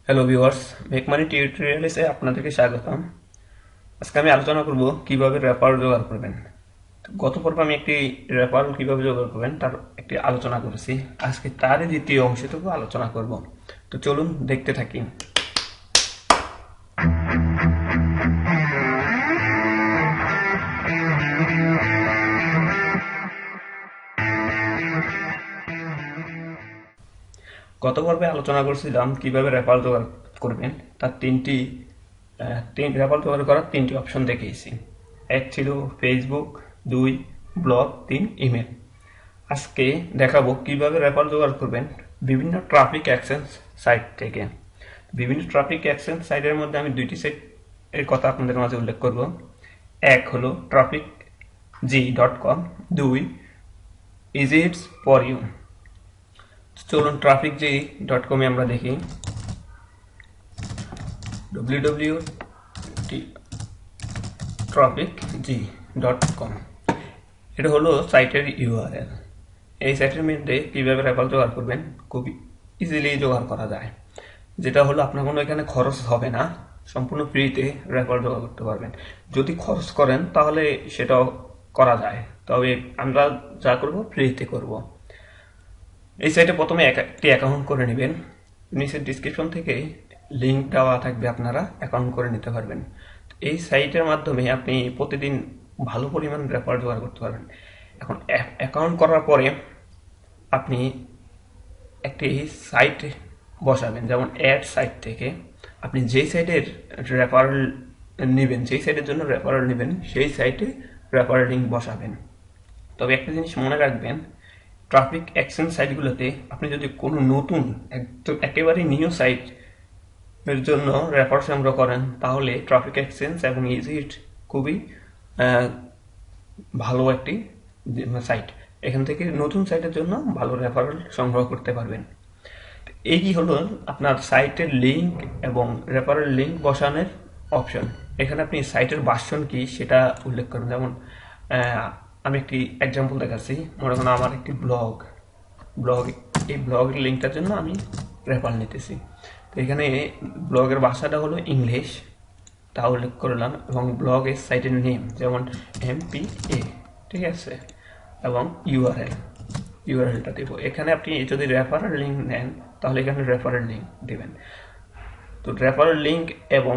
Hello viewers, make money টিউটোরিয়ালসে আপনাদেরকে স্বাগতম। আজকে আমি আলোচনা করব কিভাবে রেফারেল জোগাড় করবেন। গত পর্বে আমি একটি রেফারেল কিভাবে জোগাড় করবেন তার একটি আলোচনা করেছি। আজকে তারই দ্বিতীয় অংশটুকু আলোচনা করব। তো চলুন দেখতে থাকি। গত পর্বে আলোচনা করছিলাম কিভাবে রেফারেল জোগাড় করবেন। তার রেফারেল জোগাড় করার তিনটি অপশন দেখিয়েছি। এক ছিল ফেসবুক, 2 ব্লগ, 3 ইমেল। আজকে দেখাবো কিভাবে রেফারেল জোগাড় করবেন বিভিন্ন ট্রাফিক অ্যাকসেন্স সাইট থেকে। বিভিন্ন ট্রাফিক অ্যাকসেন্স সাইটের মধ্যে আমি দুইটি সাইট এর কথা আপনাদের মাঝে উল্লেখ করব। এক হলো trafficg.com, 2 easy it's for you. চলুন trafficg.com এ আমরা দেখি www.trafficg.com। এটা হলো সাইটের ইউআরএল। এই সাইটের মধ্যে কিভাবে রেফারেল জোগাড় করবেন খুব ইজিলি জোগাড় করা যায়। যেটা হলো আপনার কোনো এখানে খরচ হবে না, সম্পূর্ণ ফ্রিতে রেফারেল জোগাড় করতে পারবেন। যদি খরচ করেন তাহলে সেটাও করা যায়, তবে আমরা যা করব ফ্রিতে করব। এই সাইটে প্রথমে একটি অ্যাকাউন্ট করে নেবেন। নিচের ডিসক্রিপশন থেকে লিঙ্ক দেওয়া থাকবে, আপনারা অ্যাকাউন্ট করে নিতে পারবেন। এই সাইটের মাধ্যমে আপনি প্রতিদিন ভালো পরিমাণ রেফারেল জোগাড় করতে পারবেন। এখন অ্যাকাউন্ট করার পরে আপনি একটি সাইট বসাবেন, যেমন অ্যাড সাইট থেকে আপনি যেই সাইটের রেফারেল নেবেন, যেই সাইটের জন্য রেফারেল নেবেন সেই সাইটে রেফারেল লিঙ্ক বসাবেন। তবে একটা জিনিস মনে রাখবেন, ট্রাফিক অ্যাকসেন্স সাইটগুলোতে আপনি যদি কোনো নতুন একেবারে নিউ সাইট এর জন্য রেফারেল সংগ্রহ করেন তাহলে ট্রাফিক অ্যাকসেন্স এবং ইজিট খুবই ভালো একটি সাইট। এখান থেকে নতুন সাইটের জন্য ভালো রেফারেল সংগ্রহ করতে পারবেন। এই হলো আপনার সাইটের লিঙ্ক এবং রেফারেল লিঙ্ক বসানোর অপশন। এখানে আপনি সাইটের ভার্সন কি সেটা উল্লেখ করুন। যেমন আমি একটি এক্সাম্পল দেখাচ্ছি। মনে করেন আমার একটি ব্লগ, এই ব্লগের লিঙ্কটার জন্য আমি রেফারেল নিতেছি। তো এখানে ব্লগের ভাষাটা হলো ইংলিশ, তা উল্লেখ করলাম, এবং ব্লগের সাইটের নেম যেমন MPA, ঠিক আছে, এবং ইউআরএলটা দেব। এখানে আপনি যদি রেফারেল লিঙ্ক নেন তাহলে এখানে রেফারেল লিঙ্ক দেবেন। তো রেফারেল লিঙ্ক এবং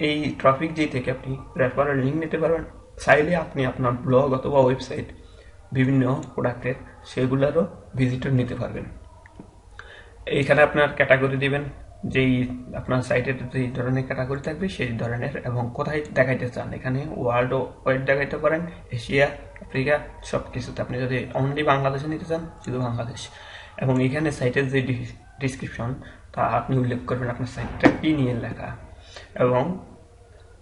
এই ট্রাফিক জি থেকে আপনি রেফারেল লিঙ্ক নিতে পারবেন। চাইলে আপনি আপনার ব্লগ অথবা ওয়েবসাইট বিভিন্ন প্রোডাক্টের সেগুলোরও ভিজিটর নিতে পারবেন। এইখানে আপনার ক্যাটাগরি দিবেন, যেই আপনার সাইটের যেই ধরনের ক্যাটাগরি থাকবে সেই ধরনের, এবং কোথায় দেখাইতে চান। এখানে ওয়ার্ল্ড ওয়াইড দেখাইতে পারেন, এশিয়া, আফ্রিকা, সব কিছুতে। আপনি যদি অনলি বাংলাদেশে নিতে চান শুধু বাংলাদেশ। এবং এখানে সাইটের যে ডিসক্রিপশন তা আপনি উল্লেখ করবেন আপনার সাইটটা কি নিয়ে লেখা, এবং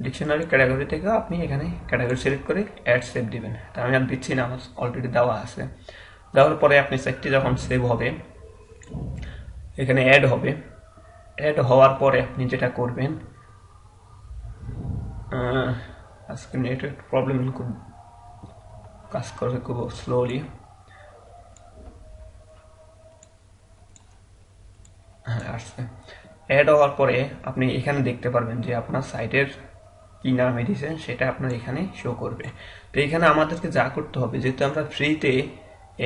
ডিকশনারি ক্যাটাগরি থেকে আপনি এখানে ক্যাটাগরি সিলেক্ট করে অ্যাড সেভ দিবেন। তা আমি আর দিচ্ছি না, আমার অলরেডি দেওয়া আছে। দেওয়ার পরে আপনি সাইটটি যখন সেভ হবে এখানে অ্যাড হবে। অ্যাড হওয়ার পরে আপনি যেটা করবেন, আজকে নেটওয়ার্ক প্রবলেম খুব কাজ করবে, খুব স্লোলি। হ্যাঁ, আসছে। অ্যাড হওয়ার পরে আপনি এখানে দেখতে পারবেন যে আপনার সাইটের কি নামে দিয়েছেন সেটা আপনার এখানে শো করবে। তো এখানে আমাদেরকে যা করতে হবে, যেহেতু আমরা ফ্রিতে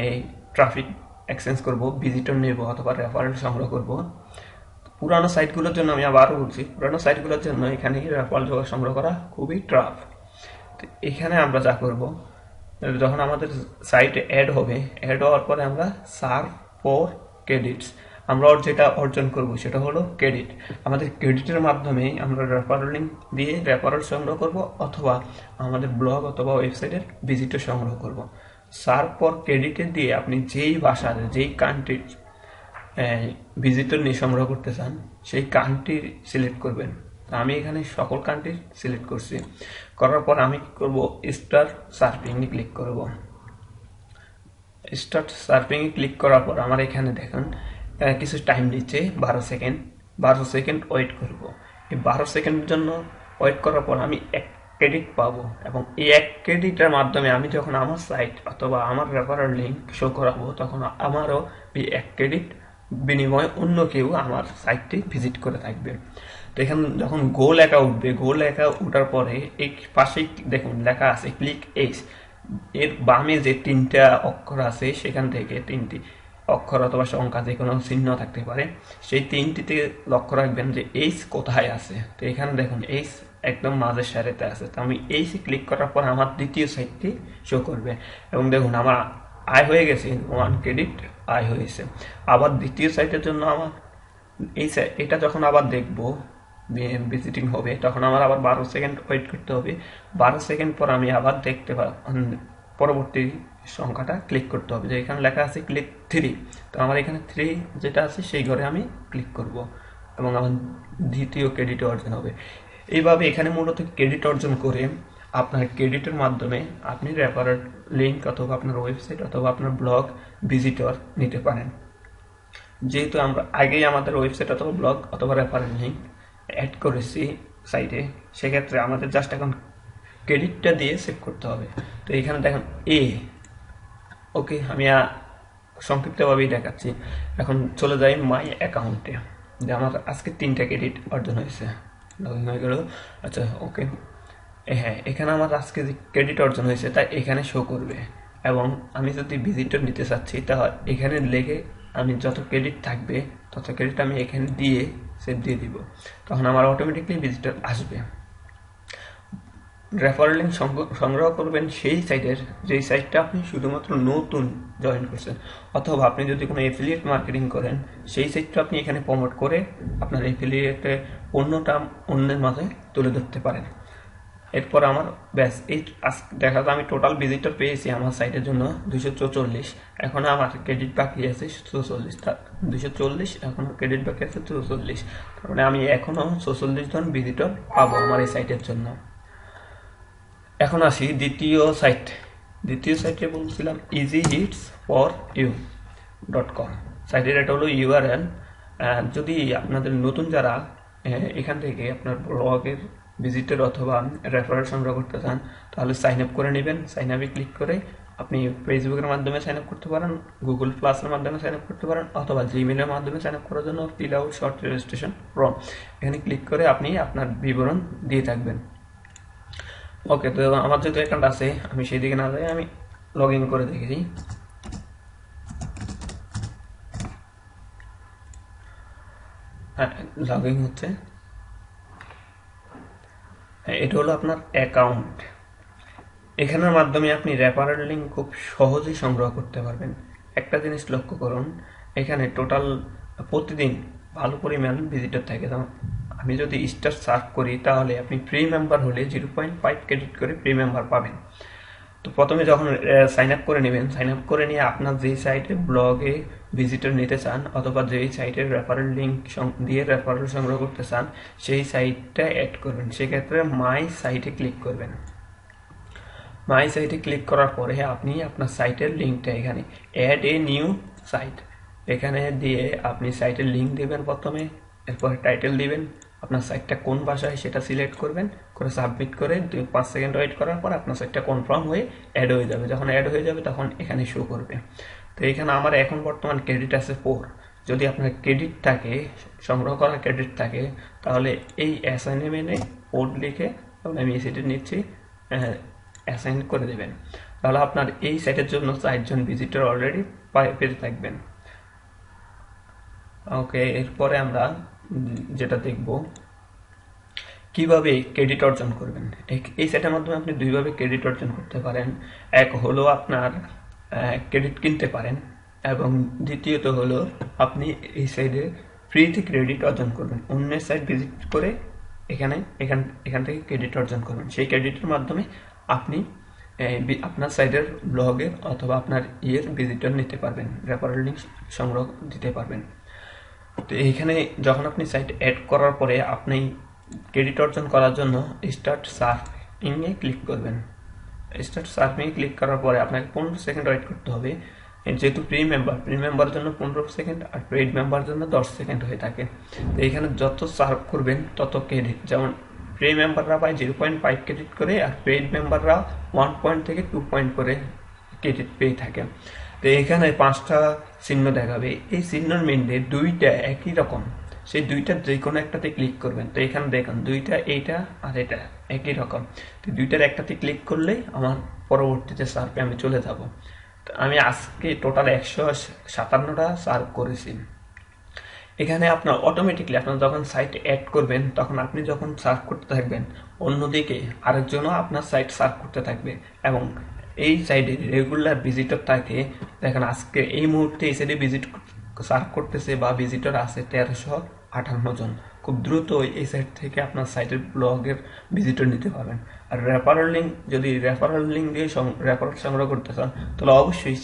এই ট্রাফিক এক্সচেঞ্জ করব, ভিজিটর নেব অথবা রেফারেল সংগ্রহ করব, পুরানো সাইটগুলোর জন্য আমি আবারও বলছি, পুরানো সাইটগুলোর জন্য এখানে রেফারেল সংগ্রহ করা খুবই টাফ। তো এখানে আমরা যা করব, যখন আমাদের সাইটে অ্যাড হবে, অ্যাড হওয়ার পরে আমরা সার্ভ ফর ক্রেডিটস, আমরা যেটা অর্জন করব সেটা হলো ক্রেডিট। আমাদের ক্রেডিটের মাধ্যমে আমরা রেফারেল লিঙ্ক দিয়ে রেফারেল সংগ্রহ করব অথবা আমাদের ব্লগ অথবা ওয়েবসাইটের ভিজিটর সংগ্রহ করব। সার্ভ ফর ক্রেডিটের দিয়ে আপনি যেই ভাষার, যেই কান্ট্রির ভিজিটর নিয়ে সংগ্রহ করতে চান সেই কান্ট্রি সিলেক্ট করবেন। আমি এখানে সকল কান্ট্রি সিলেক্ট করছি। করার পর আমি কি করব, স্টার্ট সার্ফিংয়ে ক্লিক করব। স্টার্ট সার্ফিংয়ে ক্লিক করার পর আমার এখানে দেখেন কিছু টাইম দিচ্ছে 12 সেকেন্ড। 12 সেকেন্ড ওয়েট করব। এই 12 সেকেন্ডের জন্য ওয়েট করার পর আমি 1 ক্রেডিট পাবো, এবং এই 1 ক্রেডিটের মাধ্যমে আমি যখন আমার সাইট অথবা আমার রেফারেল লিঙ্ক শো করাবো তখন আমারও এই 1 ক্রেডিট বিনিময়ে অন্য কেউ আমার সাইটটি ভিজিট করে থাকবে। তো এখানে যখন গো লেখা উঠবে, গো লেখা উঠার পরে এই পাশেই দেখুন লেখা আছে ক্লিক এইস। এর বামে যে 3টা অক্ষর আছে সেখান থেকে 3টি অক্ষর অথবা সংখ্যা যে কোনো চিহ্ন থাকতে পারে, সেই 3টিতে লক্ষ্য রাখবেন যে এইস কোথায় আছে। তো এখানে দেখুন এইস একদম মাঝের সারিতে আছে। তো আমি এইসে ক্লিক করার পর আমার দ্বিতীয় সাইটটি শো করবে এবং দেখুন আমার আয় হয়ে গেছে, 1 ক্রেডিট আয় হয়েছে। আবার দ্বিতীয় সাইটের জন্য আমার এটা যখন আবার দেখব ভিজিটিং হবে, তখন আমার আবার 12 সেকেন্ড ওয়েট করতে হবে। 12 সেকেন্ড পর আমি আবার দেখতে পরবর্তী সংখ্যাটা ক্লিক করতে হবে, যে এখানে লেখা আছে ক্লিক 3। তো আমার এখানে 3 যেটা আছে সেই ঘরে আমি ক্লিক করব এবং আমার দ্বিতীয় ক্রেডিট অর্জন হবে। এইভাবে এখানে মূলত ক্রেডিট অর্জন করে আপনার ক্রেডিটের মাধ্যমে আপনি রেফারেল লিঙ্ক অথবা আপনার ওয়েবসাইট অথবা আপনার ব্লগ ভিজিটর নিতে পারেন। যেহেতু আমরা আগেই আমাদের ওয়েবসাইট অথবা ব্লগ অথবা রেফারেল লিঙ্ক অ্যাড করেছি সাইটে, সেক্ষেত্রে আমাদের জাস্ট এখন ক্রেডিটটা দিয়ে সেভ করতে হবে। তো এখানে দেখেন ওকে, আমি সংক্ষিপ্তভাবেই দেখাচ্ছি। এখন চলে যাই মাই অ্যাকাউন্টে, যে আমার আজকে 3টা ক্রেডিট অর্জন হয়েছে, লগইন হয়ে গেল। আচ্ছা ওকে, হ্যাঁ এখানে আমার আজকে যে ক্রেডিট অর্জন হয়েছে তাই এখানে শো করবে। এবং আমি যদি ভিজিটর নিতে চাচ্ছি তাহলে এখানে লেখে আমি যত ক্রেডিট থাকবে তত ক্রেডিট আমি এখানে দিয়ে সেভ দিয়ে দিব, তখন আমার অটোমেটিকলি ভিজিটর আসবে। রেফারেল লিঙ্ক সংগ্রহ করবেন সেই সাইটের যেই সাইটটা আপনি শুধুমাত্র নতুন জয়েন করছেন, অথবা আপনি যদি কোনো এফিলিয়েট মার্কেটিং করেন সেই সাইটটা আপনি এখানে প্রমোট করে আপনার এফিলিয়েটে পণ্যটা অন্যের মাঝে তুলে ধরতে পারেন। এরপর আমার ব্যাস এই দেখা যায় আমি টোটাল ভিজিটর পেয়েছি আমার সাইটের জন্য 244। এখন আমার ক্রেডিট বাকি আছে 44, 240 এখন ক্রেডিট বাকি আছে 44। তার মানে আমি এখনো 44 জন ভিজিটর পাবো আমার এই সাইটের জন্য। এখন আসি দ্বিতীয় সাইটে বলছিলাম easyhitsforyou.com। সাইটের এটা হলো ইউআরএল। যদি আপনাদের নতুন যারা এখান থেকে আপনার ব্লগের ভিজিটর অথবা রেফারেল সংগ্রহ করতে চান তাহলে সাইন আপ করে নেবেন। সাইন আপে ক্লিক করে আপনি ফেসবুকের মাধ্যমে সাইন আপ করতে পারেন, গুগল প্লাসের মাধ্যমে সাইন আপ করতে পারেন, অথবা জিমেলের মাধ্যমে সাইন আপ করার জন্য fill out short registration form, এখানে ক্লিক করে আপনি আপনার বিবরণ দিয়ে থাকবেন। ওকে, তো আমার যেহেতু অ্যাকাউন্ট আছে আমি সেই দিকে না যাই, আমি লগ ইন করে দেখেছি। হ্যাঁ লগ ইন হচ্ছে। এটা হলো আপনার অ্যাকাউন্ট। এখানের মাধ্যমে আপনি রেফারেল লিঙ্ক খুব সহজেই সংগ্রহ করতে পারবেন। একটা জিনিস লক্ষ্য করুন, এখানে টোটাল প্রতিদিন ভালো পরিমাণ ভিজিটর থাকে। আমি যদি স্টার সার্চ করি তাহলে আপনি প্রি মেম্বার হলে 0.5 ক্রেডিট করে প্রি মেম্বার পাবেন। তো প্রথমে যখন সাইন আপ করে নেবেন, সাইন আপ করে নিয়ে আপনার যেই সাইটে ব্লগে ভিজিটর নিতে চান অথবা যেই সাইটের রেফারেল লিঙ্ক দিয়ে রেফারেল সংগ্রহ করতে চান সেই সাইটটা অ্যাড করবেন। সেক্ষেত্রে মাই সাইটে ক্লিক করবেন। মাই সাইটে ক্লিক করার পরে আপনি আপনার সাইটের লিঙ্কটা এখানে অ্যাড এ নিউ সাইট এখানে দিয়ে আপনি সাইটের লিঙ্ক দেবেন প্রথমে, এরপরে টাইটেল দিবেন, আপনার সাইটটা কোন ভাষায় সেটা সিলেক্ট করবেন, করে সাবমিট করে 5 সেকেন্ড ওয়েট করার পর আপনার সাইটটা কনফার্ম হয়ে অ্যাড হয়ে যাবে। যখন অ্যাড হয়ে যাবে তখন এখানে শো করবে। তো এখানে আমার এখন বর্তমান ক্রেডিট আছে 4। যদি আপনার ক্রেডিট থাকে, সংগ্রহ করার ক্রেডিট থাকে, তাহলে এই অ্যাসাইনমেন্টে কোড লিখে আমি এই সাইটে নিচ্ছি অ্যাসাইন করে দেবেন। তাহলে আপনার এই সাইটের জন্য 4 জন ভিজিটর অলরেডি পেয়ে থাকবেন। ওকে, এরপরে আমরা যেটা দেখব কিভাবে ক্রেডিট অর্জন করবেন। এই সাইটের মাধ্যমে আপনি দুইভাবে ক্রেডিট অর্জন করতে পারেন। এক হলো আপনার ক্রেডিট কিনতে পারেন এবং দ্বিতীয়ত হলো আপনি এই সাইডে ফ্রিতে ক্রেডিট অর্জন করবেন। অন্যের সাইট ভিজিট করে এখান থেকে ক্রেডিট অর্জন করবেন। সেই ক্রেডিটের মাধ্যমে আপনি আপনার সাইটের ব্লগের অথবা আপনার ভিজিটর নিতে পারবেন, রেফারেল লিঙ্ক সংগ্রহ দিতে পারবেন। তো এইখানে যখন আপনি সাইট অ্যাড করার পরে আপনি ক্রেডিট অর্জন করার জন্য স্টার্ট সার্ফিংয়ে ক্লিক করবেন। স্টার্ট সার্ফিংয়ে ক্লিক করার পরে আপনাকে 15 সেকেন্ড ওয়েট করতে হবে। যেহেতু প্রি মেম্বার জন্য 15 সেকেন্ড আর পেইড মেম্বার জন্য 10 সেকেন্ড হয়ে থাকে। তো এখানে যত সার্ভ করবেন তত ক্রেডিট, যেমন প্রি মেম্বাররা পায় 0.5 ক্রেডিট করে আর পেইড মেম্বাররা 1 পয়েন্ট থেকে 2 পয়েন্ট করে ক্রেডিট পেয়ে থাকে। তো এখানে 5টা চিহ্ন দেখাবে, এই চিহ্নের মধ্যে দুইটা একই রকম, সেই দুইটার যে কোনো একটাতে ক্লিক করবেন। তো এখানে দেখুন দুইটা, এইটা আর এটা একই রকম। তো দুইটার একটাতে ক্লিক করলেই আমার পরবর্তীতে সার্ভে আমি চলে যাব। তো আমি আজকে টোটাল 157টা সার্ভ করেছি। এখানে আপনার অটোমেটিকলি আপনার যখন সাইটে অ্যাড করবেন, তখন আপনি যখন সার্ভ করতে থাকবেন, অন্যদিকে আরেকজনও আপনার সাইট সার্ভ করতে থাকবে এবং এই সাইডে রেগুলার ভিজিটর থাকে। দেখেন আজকে এই মুহূর্তে এই সাইডে ভিজিট সার্ভ করতেছে বা ভিজিটর আছে 1358 জন। খুব দ্রুত এই সাইট থেকে আপনার সাইটের ব্লগের ভিজিটর নিতে পারবেন। আর রেফারেল লিঙ্ক, যদি রেফারেল লিঙ্ক দিয়ে রেফারেল সংগ্রহ করতে চান, তাহলে অবশ্যই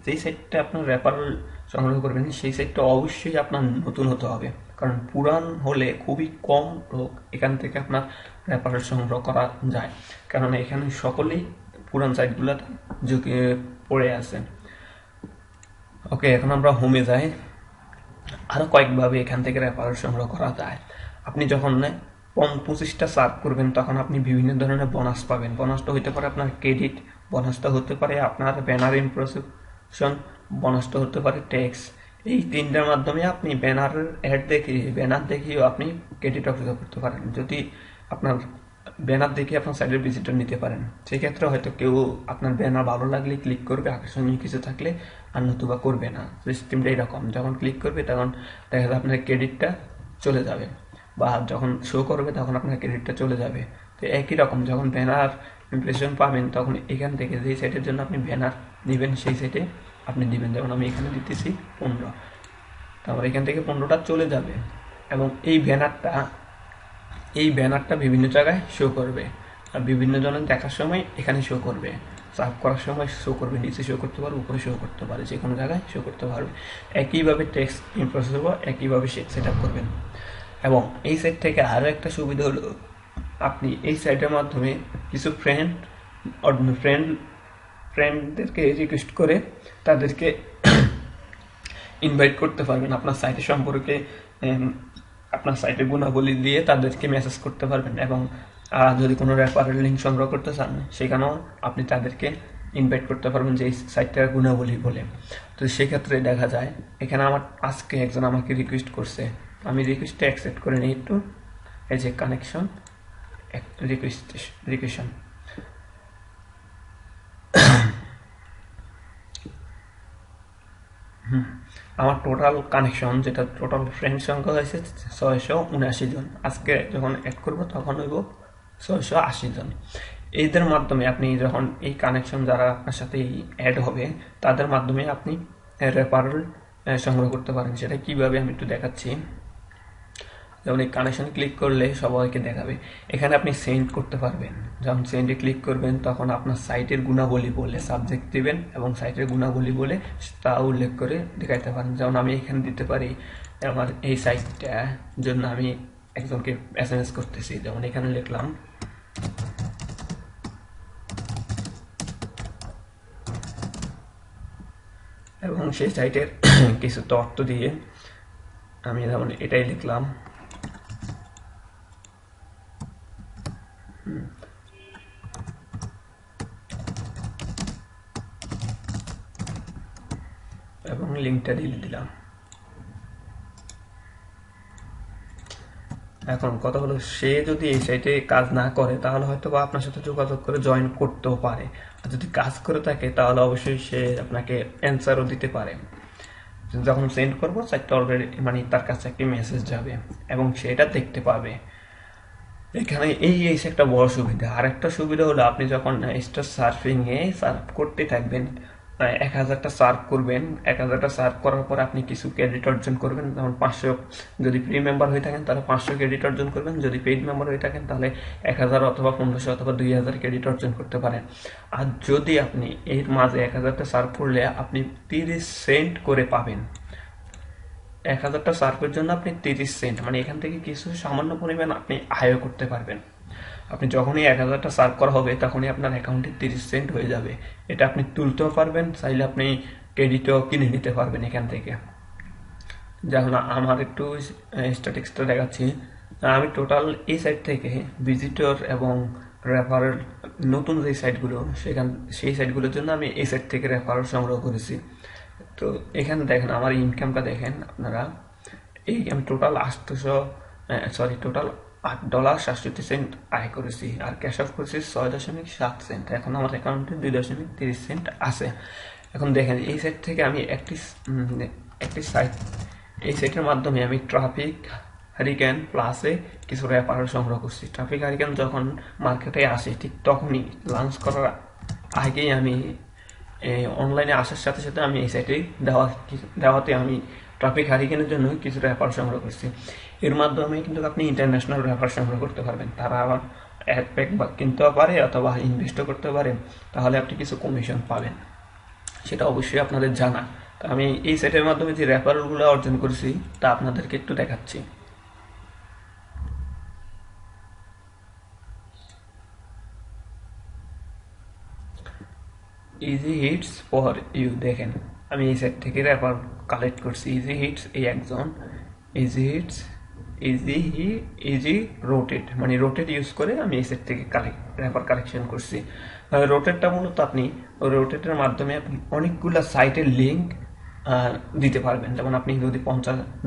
যেই সাইটটা আপনার রেফারেল সংগ্রহ করবেন সেই সাইটটা অবশ্যই আপনার নতুন হতে হবে, কারণ পুরান হলে খুবই কম লোক এখান থেকে আপনার রেফারেল সংগ্রহ করা যায়, কারণ এখানে সকলেই পুরান সাইটগুলোতে ঝুঁকে পড়ে আছে। ওকে, এখন আমরা হোমে যাই। আরও কয়েকভাবে এখান থেকে রেফারেল সংগ্রহ করা যায়। আপনি যখন 25টা সার্ভ করবেন, তখন আপনি বিভিন্ন ধরনের বোনাস পাবেন। বোনাসটা হতে পারে আপনার ক্রেডিট, বোনাসটা হতে পারে আপনার ব্যানার ইমপ্রেশন, বোনাসটা হতে পারে ট্যাক্স। এই তিনটার মাধ্যমে আপনি ব্যানার দেখিয়েও আপনি ক্রেডিট অর্জন করতে পারেন। যদি আপনার ব্যানার দেখে আপনার সাইটের ভিজিটর নিতে পারেন, সেক্ষেত্রে হয়তো কেউ আপনার ব্যানার ভালো লাগলে ক্লিক করবে, আকর্ষণীয় কিছু থাকলে, আর নতুবা করবে না। সিস্টেমটা এরকম, যখন ক্লিক করবে তখন দেখা যায় আপনার ক্রেডিটটা চলে যাবে, বা যখন শো করবে তখন আপনার ক্রেডিটটা চলে যাবে। তো একই রকম যখন ব্যানার ইমপ্রেশন পাবেন, তখন এখান থেকে যেই সাইটের জন্য আপনি ব্যানার নেবেন সেই সাইটে আপনি দিবেন। যেমন আমি এখানে দিতেছি 15, তারপর এখান থেকে 15টা চলে যাবে এবং এই ব্যানারটা বিভিন্ন জায়গায় শো করবে, আর বিভিন্ন জনের দেখার সময় এখানে শো করবে, সার্ভ করার সময় শো করবে, নিচে শো করতে পারবে, উপরে শো করতে পারে, যে কোনো জায়গায় শো করতে পারবে। একইভাবে টেক্সট ইমপ্রেসিভ একইভাবে সেট আপ করবেন। এবং এই সাইট থেকে আরও একটা সুবিধা হলো, আপনি এই সাইটের মাধ্যমে কিছু ফ্রেন্ডদেরকে রিকোয়েস্ট করে তাদেরকে ইনভাইট করতে পারবেন আপনার সাইটের সম্পর্কে, আপনার সাইটের গুণাবলী দিয়ে তাদেরকে মেসেজ করতে পারবেন। এবং যদি কোনো রেফারেল লিঙ্ক সংগ্রহ করতে চান, সেখানেও আপনি তাদেরকে ইনভাইট করতে পারবেন যে এই সাইটটার গুণাবলী বলে। তো সেক্ষেত্রে দেখা যায় এখানে আজকে একজন আমাকে রিকোয়েস্ট করছে, আমি রিকোয়েস্টটা অ্যাকসেপ্ট করে নিই একটু। এই যে কানেকশন রিকোয়েশন, আমার টোটাল কানেকশন, যেটা টোটাল ফ্রেন্ড সংখ্যা হয়েছে 679 জন। আজকে যখন অ্যাড করবো তখন হইব 680 জন। এদের মাধ্যমে আপনি যখন এই কানেকশন যারা আপনার সাথে অ্যাড হবে, তাদের মাধ্যমে আপনি রেফারেল সংগ্রহ করতে পারেন। সেটা কিভাবে আমি একটু দেখাচ্ছি। যেমন এই কানেকশন ক্লিক করলে সবাইকে দেখাবে, এখানে আপনি সেন্ড করতে পারবেন। যখন সেন্ডে ক্লিক করবেন, তখন আপনার সাইটের গুণাবলী বলে সাবজেক্ট দিবেন এবং সাইটের গুণাবলী বলে তা উল্লেখ করে দেখাইতে পারেন। যেমন আমি এখানে দিতে পারি আমার এই সাইটটার জন্য আমি একজনকে SMS করতেছি, যেমন এখানে লিখলাম এবং সেই সাইটের কিছু তথ্য দিয়ে আমি যেমন এটাই লিখলাম। এবং লিঙ্কটা দিয়ে দিলাম। এখন কথা হলো, সে যদি এই সাইটে কাজ না করে, তাহলে হয়তো বা আপনার সাথে যোগাযোগ করে জয়েন করতেও পারে। আর যদি কাজ করে থাকে, তাহলে অবশ্যই সে আপনাকে অ্যান্সারও দিতে পারে। যখন সেন্ড করবো, সাইটটা অলরেডি মানে তার কাছে একটি মেসেজ যাবে এবং সেটা দেখতে পাবে। এখানে এই একটা বড় সুবিধা। আর একটা সুবিধা হলো, আপনি যখন স্টার সার্ফিংয়ে সার্ভ করতে থাকবেন, 1000টা সার্ভ করবেন, 1000টা সার্ভ করার পর আপনি কিছু ক্রেডিট অর্জন করবেন। যেমন 500, যদি ফ্রি মেম্বার হয়ে থাকেন তাহলে 500 ক্রেডিট অর্জন করবেন, যদি পেইড মেম্বার হয়ে থাকেন তাহলে 1000 অথবা 1500 অথবা 2000 ক্রেডিট অর্জন করতে পারেন। আর যদি আপনি এর মাঝে 1000টা সার্ভ করলে আপনি 30 সেন্ট করে পাবেন। 1000টা সার্ভের জন্য আপনি 30 সেন্ট, মানে এখান থেকে কিছু সামান্য পরিমাণ আপনি আয়ও করতে পারবেন। আপনি যখনই 1000টা সার্ভ করা হবে, তখনই আপনার অ্যাকাউন্টে 30 সেন্ট হয়ে যাবে। এটা আপনি তুলতেও পারবেন, চাইলে আপনি ক্রেডিটও কিনে নিতে পারবেন এখান থেকে। যেমন আমার একটু স্ট্যাটিস্টিক্সটা দেখাচ্ছি। আমি টোটাল এই সাইট থেকে ভিজিটর এবং রেফারেল নতুন যে সাইটগুলো সেই সাইটগুলোর জন্য আমি এই সাইট থেকে রেফারেল সংগ্রহ করেছি। তো এখানে দেখেন আমার ইনকামটা দেখেন আপনারা, এই আমি টোটাল টোটাল $8.67 আয় করেছি, আর ক্যাশ আউট করেছি 6.7 সেন্ট। এখন আমার অ্যাকাউন্টে 2.30 সেন্ট আছে। এখন দেখেন এই সাইট থেকে আমি একটি সাইট, এই সাইটের মাধ্যমে আমি ট্রাফিক হারিকেন প্লাসে কিছু রেফারেল সংগ্রহ করছি। ট্রাফিক হারিকেন যখন মার্কেটে আসে ঠিক তখনই লঞ্চ করার আগেই আমি অনলাইনে আসার সাথে সাথে আমি এই সাইটে দেওয়াতে আমি ট্রাফিক হারিকেনের জন্য কিছু রেফার সংগ্রহ করছি। এর মাধ্যমে কিন্তু আপনি ইন্টারন্যাশনাল রেফার সংগ্রহ করতে পারবেন। তারা আবার এক প্যাক বা কিনতেও পারে অথবা ইনভেস্টও করতে পারে, তাহলে আপনি কিছু কমিশন পাবেন। সেটা অবশ্যই আপনাদের জানা। তো আমি এই সাইটের মাধ্যমে যে রেফারেলগুলো অর্জন করেছি তা আপনাদেরকে একটু দেখাচ্ছি। ইজি হিটস ফর ইউ, দেখেন আমি এই সাইট থেকে রেফার কালেক্ট করছি। ইজি হিটস এই একজন, ইজি হিটস ইজি রোটেট, মানে রোটেট ইউজ করে আমি এই সেট থেকে রেফার কালেকশন করছি। রোটেটটা মূলত আপনি রোটেটের মাধ্যমে আপনি অনেকগুলো সাইটের লিঙ্ক দিতে পারবেন। যেমন আপনি যদি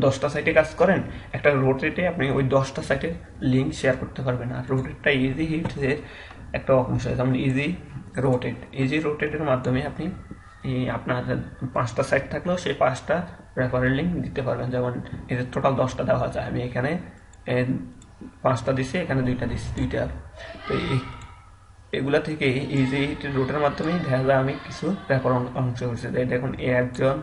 10টা সাইটে কাজ করেন, একটা রোটেটে আপনি ওই 10টা সাইটের লিঙ্ক শেয়ার করতে পারবেন। আর রোটেটটা ইজি হিটসের একটা অংশ, যেমন ইজি রোটেটের মাধ্যমে আপনি আপনার 5টা সাইট থাকলেও সেই 5টা রেফারেল লিঙ্ক দিতে পারবেন। যেমন এদের টোটাল 10টা দেওয়া যায়, আমি এখানে 5টা দিচ্ছি, এখানে 2টা দিচ্ছি, 2টা। তো এগুলা থেকে ইজি রুটের মাধ্যমেই দেখা যায় আমি কিছু রেফার অংশ করছি। দেখুন এ একজন,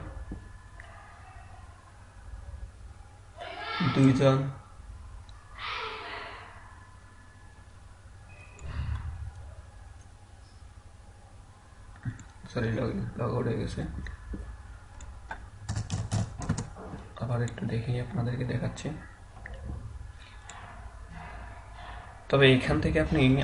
2জন, সরি লগ আউট হয়ে গেছে, আবার একটু দেখেই আপনাদেরকে দেখাচ্ছি। তবে এখান থেকে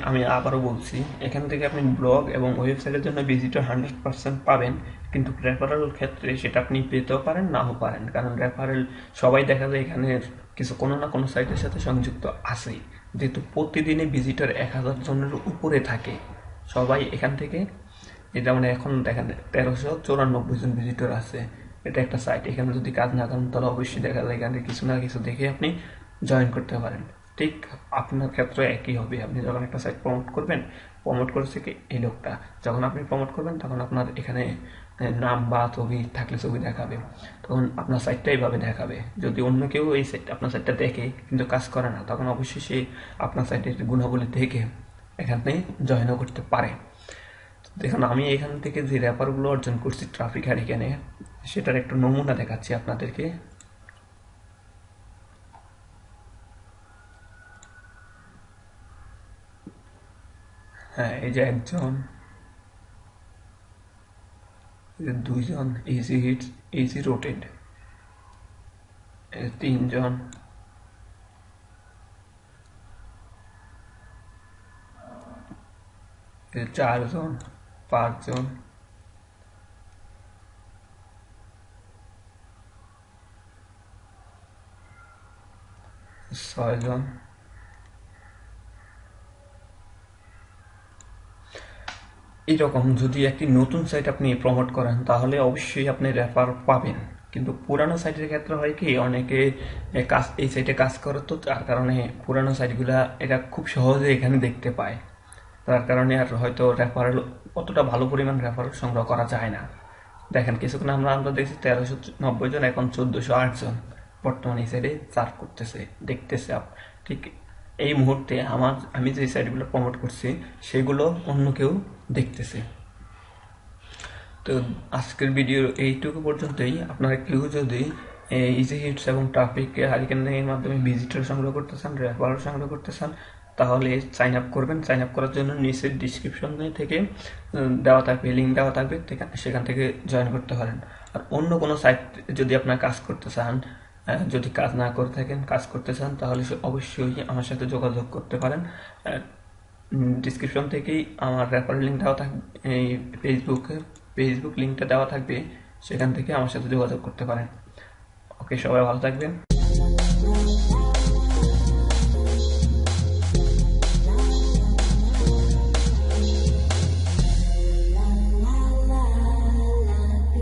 আমি আবারও বলছি, এখান থেকে আপনি ব্লগ এবং ওয়েবসাইটের জন্য ভিজিটর 100% পাবেন, কিন্তু রেফারেল ক্ষেত্রে সেটা আপনি পেতেও পারেন নাও পারেন। কারণ রেফারেল সবাই দেখা যায় এখানে কোনো না কোনো সাইটের সাথে সংযুক্ত আছেই। যেহেতু প্রতিদিনে ভিজিটর 1000 জনের উপরে থাকে, সবাই এখান থেকে, যেমন এখন দেখেন 1394 জন ভিজিটর আছে। এটা একটা সাইট, এখানে যদি কাজ না করেন তাহলে অবশ্যই দেখা যায় এখানে কিছু না কিছু দেখে আপনি জয়েন করতে পারেন। ঠিক আপনার ক্ষেত্রে একই হবে। আপনি যখন একটা সাইট প্রমোট করেছে কি এই লোকটা, যখন আপনি প্রমোট করবেন তখন আপনার এখানে নাম বা ছবি থাকলে ছবি দেখাবে, তখন আপনার সাইটটা এইভাবে দেখাবে। যদি অন্য কেউ এই সাইট আপনার সাইটটা দেখে কিন্তু কাজ করে না, তখন অবশ্যই সে আপনার সাইটের গুণাবলী দেখে এখানে জয়েনও করতে পারে। দেখুন আমি এখান থেকে যে রেফারগুলো অর্জন করছি ট্রাফিক হারিকেনে, সেটার একটু নমুনা দেখাচ্ছি আপনাদেরকে। হ্যাঁ, এই যে একজন, 2জন ইজি হিটস ইজি রোটেড, 3জন, 4জন, 5জন, 6জন। এইরকম যদি একটি নতুন সাইট আপনি প্রমোট করেন তাহলে অবশ্যই আপনি রেফার পাবেন। কিন্তু পুরানো সাইটের ক্ষেত্রে হয় কি, অনেকে এই সাইটে কাজ করে, তো তার কারণে পুরানো সাইটগুলা এটা খুব সহজে এখানে দেখতে পায়, তার কারণে আর হয়তো রেফারেল অতটা ভালো পরিমাণ রেফারেল সংগ্রহ করা যায় না। দেখেন কিছুক্ষণ আমরা দেখছি 1390 জন, এখন 1408 জন বর্তমানে এই সাইডে সার্ভ করতেছে, দেখতেছে। ঠিক এই মুহূর্তে আমি যে সাইটগুলো প্রমোট করছি সেগুলো অন্য কেউ দেখতেছে। তো আজকের ভিডিও এইটুকু পর্যন্তই। আপনারা কেউ যদি ইজি হিটস এবং ট্রাফিক হারিকেনের মাধ্যমে ভিজিটর সংগ্রহ করতে চান, রেফারেল সংগ্রহ করতে চান, তাহলে সাইন আপ করবেন। সাইন আপ করার জন্য নিচের ডিসক্রিপশনে থেকে দেওয়া থাকবে, লিঙ্ক দেওয়া থাকবে, সেখান থেকে জয়েন করতে পারেন। আর অন্য কোনো সাইট যদি আপনার কাজ করতে চান, যদি কাজ না করে থাকেন, কাজ করতে চান, তাহলে অবশ্যই আমার সাথে যোগাযোগ করতে পারেন। ডিসক্রিপশন থেকেই আমার রেফারেল লিঙ্ক দেওয়া থাকবে, এই ফেসবুক লিঙ্কটা দেওয়া থাকবে, সেখান থেকে আমার সাথে যোগাযোগ করতে পারেন। ওকে, সবাই ভালো থাকবেন।